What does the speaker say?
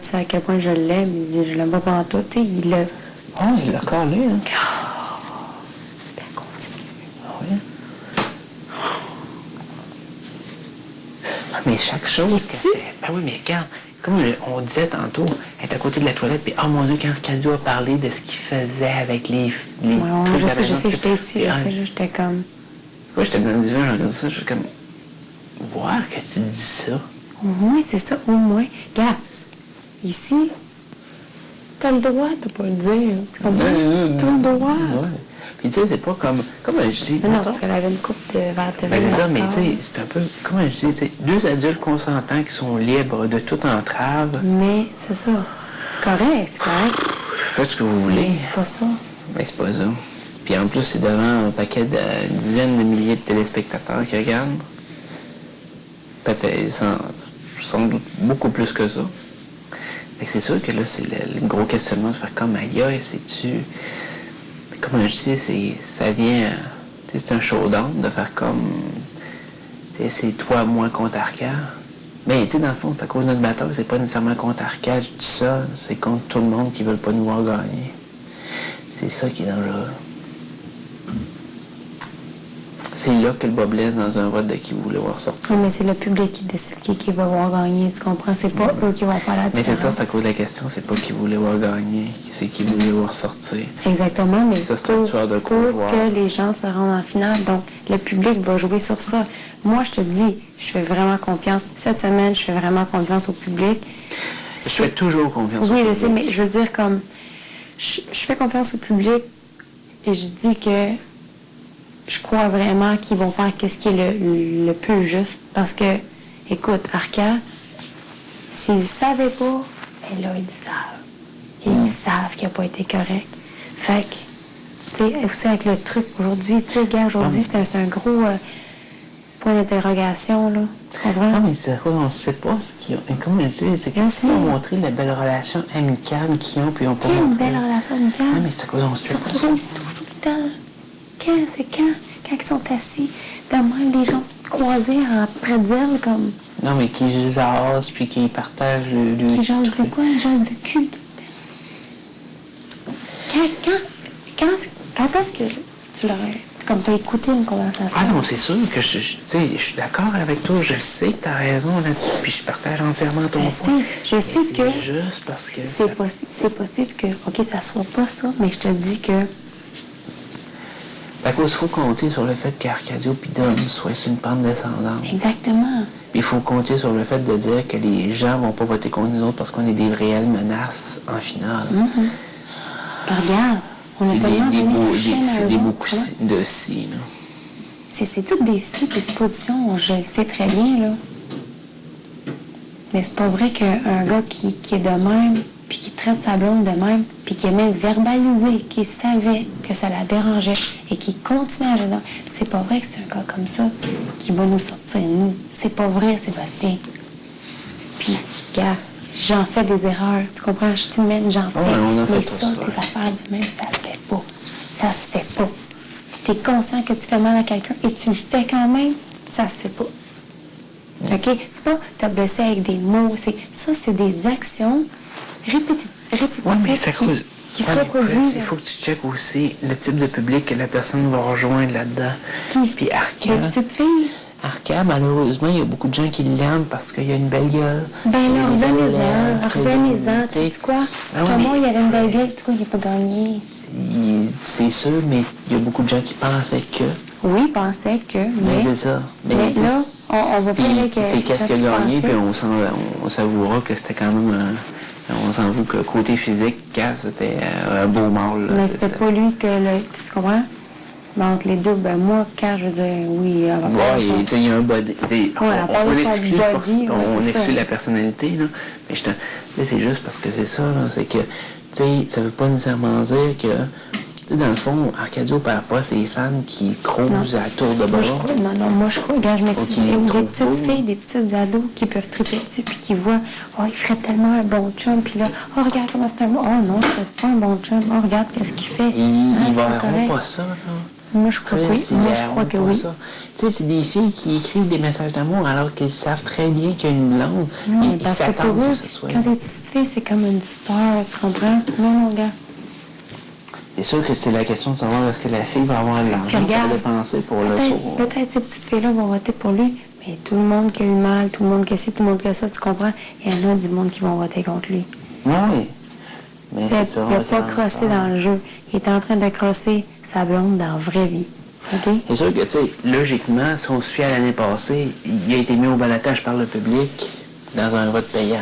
tu sais à quel point je l'aime. Il dit, je l'aime pas pantoute. Tu sais, il l'a... Oh, il l'a collé, hein? Ben, continue. Oui. Mais chaque chose qu'elle fait... Ben oui, mais regarde, comme on disait tantôt, elle est à côté de la toilette, puis oh mon Dieu, quand Arcadio a parlé de ce qu'il faisait avec les Ouais, trucs... je sais, j'étais ici, j'étais comme... Moi, j'étais dans le divan, je regarde ça, je suis comme... Voir que tu dis ça. Au moins, c'est ça, au moins. Regarde, ici, t'as le droit de pas le dire. Tu comprends? T'as le droit. Ouais. Puis tu sais, c'est pas comme je dis... Non, parce qu'elle avait une coupe de verre de Ben, vin c'est ça, dans mais le tu corps. sais, c'est un peu... Comment je dis, tu sais, deux adultes consentants qui sont libres de toute entrave. Mais c'est ça. Correct, c'est correct. Faites ce que vous voulez. Mais c'est pas ça. Ben, c'est pas ça. Puis en plus, c'est devant un paquet de dizaines de milliers de téléspectateurs qui regardent. Peut-être, sans doute beaucoup plus que ça. Fait que c'est sûr que là, c'est le gros questionnement de faire comme aïe, c'est-tu... Comme je dis, ça vient... C'est un showdown de faire comme... C'est toi, moi contre Arca. Mais tu sais, dans le fond, c'est à cause de notre bataille, c'est pas nécessairement contre Arca, je dis ça, c'est contre tout le monde qui veut pas nous voir gagner. C'est ça qui est dangereux. C'est là que le bas blesse dans un vote de qui voulait voir sortir. Oui, mais c'est le public qui décide qui va voir gagner, tu comprends? C'est pas eux qui vont faire la Mais différence. c'est ça, c'est à cause de la question, c'est pas qui voulait voir gagner, c'est qui voulait voir sortir. Exactement, mais Puis ça, c'est une pour histoire de couloir. que les gens se rendent en finale. Donc, le public va jouer sur ça. Moi, je te dis, je fais vraiment confiance. Cette semaine, je fais vraiment confiance au public. Je fais toujours confiance au Oui, public. je sais, mais je veux dire comme... Je fais confiance au public et je dis que je crois vraiment qu'ils vont faire ce qui est le plus juste. Parce que, écoute, Arca, s'ils ne savaient pas, ben là, ils le savent. Ils savent qu'il n'a pas été correct. Fait que, tu sais, aussi avec le truc aujourd'hui, tu sais, gars, aujourd'hui, c'est un gros point d'interrogation, là. Tu comprends? Non, mais c'est quoi, on ne sait pas ce qu'ils ont. Et comme je dis, c'est qu'ils ont montré la belle relation amicale qu'ils ont, puis ils n'ont pas Quelle montré. belle relation amicale. Ah, mais c'est quoi, on ne sait pas. Toujours, c'est tout le temps. Quand? C'est quand? Quand ils sont assis, de même, les gens croisés en pretzel, comme... Non, mais qui jasent, puis qui partagent le Qui jasent de truc. quoi? Ils jasent de cul tout le temps. Quand est-ce que tu l'aurais... Comme tu as écouté une conversation? Ah non, c'est sûr que je suis d'accord avec toi, je sais que tu as raison là-dessus, puis je partage entièrement ton point. Je sais que... C'est juste parce que... C'est possible que, OK, ça soit pas ça, mais je te dis que... Fait qu'il faut compter sur le fait qu'Arcadio puis Dom soient sur une pente descendante. Exactement. Puis il faut compter sur le fait de dire que les gens vont pas voter contre nous autres parce qu'on est des réelles menaces en finale. Regarde, on a tellement donné la chaîne à C'est eux des autres, beaux tu coups vois. de si, là. C'est toutes des suppositions, je le sais très bien, là. Mais c'est pas vrai qu'un gars qui est de même, puis qui traite sa blonde de même, puis qui a même verbalisé qu'il savait que ça la dérangeait et qui continue à agir dans... C'est pas vrai que c'est un gars comme ça qui va nous sortir, nous. C'est pas vrai, Sébastien. Puis, gars, j'en fais des erreurs, tu comprends? Je suis humaine, j'en fais. Ouais, on en fait mais tous, ça, ouais. des affaires de même, ça se fait pas. Ça se fait pas. T'es conscient que tu fais mal à quelqu'un et tu le fais quand même, ça se fait pas. OK? C'est pas t'as blessé avec des mots, c'est des actions répétitives Ouais, mais c'est qui se reproduisent. Il faut que tu checkes aussi le type de public que la personne va rejoindre là-dedans. Puis Arca, Les petites filles. Arca, malheureusement, il y a beaucoup de gens qui l'aiment parce qu'il y a une belle gueule. Ben là, Il y a des belles revenez-en, lèvres, revenez-en. tu sais. Tu sais quoi? Ah ouais, Comment mais il y avait une belle gueule, tu vois, il n'a pas gagné. c'est sûr, mais il y a beaucoup de gens qui pensaient que. Oui, il pensait que, Mais mais... c'est ça. Mais là, on va Puis, pas dire que... c'est qu'est-ce qu'il a gagné, puis on s'avouera que c'était quand même on s'avoue que côté physique, Cass, c'était un beau mâle. Là, Mais c'était pas lui que le... Tu comprends? Mais entre les deux, ben moi, quand je veux dire, oui, elle va pas Ouais, il y a un body. On exclut, on exclut la personnalité, là. Mais là, c'est juste parce que c'est ça, là. C'est que, tu sais, ça veut pas nécessairement dire que, tu sais, dans le fond, Arcadio perd pas ses fans qui crousent à tour de bras. Moi je crois, regarde, je me suis Ok, dit, trop des petites beau. filles, des petites ados qui peuvent triper dessus, puis qui voient, oh, il ferait tellement un bon chum, puis là, oh, regarde comment c'est un bon, oh non, c'est pas un bon chum, oh, regarde qu'est-ce qu'il fait. Ils c'est verront correct. pas ça, là. Moi, je crois que oui. Moi, je crois que oui. Ça. Tu sais, c'est des filles qui écrivent des messages d'amour alors qu'elles savent très bien qu'il y a une blonde. Non, Ils parce que pour s'attendent eux, que ce soit. quand t'es petite fille, c'est comme une star, tu comprends? Non, mon gars. C'est sûr que c'est la question de savoir est-ce que la fille va avoir Puis l'argent regarde, pour dépenser pour le saut. peut-être ces petites filles-là vont voter pour lui, mais tout le monde qui a eu mal, tout le monde qui a ci, tout le monde qui a ça, tu comprends? Il y en a du monde qui vont voter contre lui. Oui. Mais c'est ça. Il n'a pas crossé dans le jeu. Il est en train de crosser sa blonde dans la vraie vie. OK? C'est sûr que, tu sais, logiquement, si on se fie à l'année passée, il a été mis au balotage par le public dans un vote payant.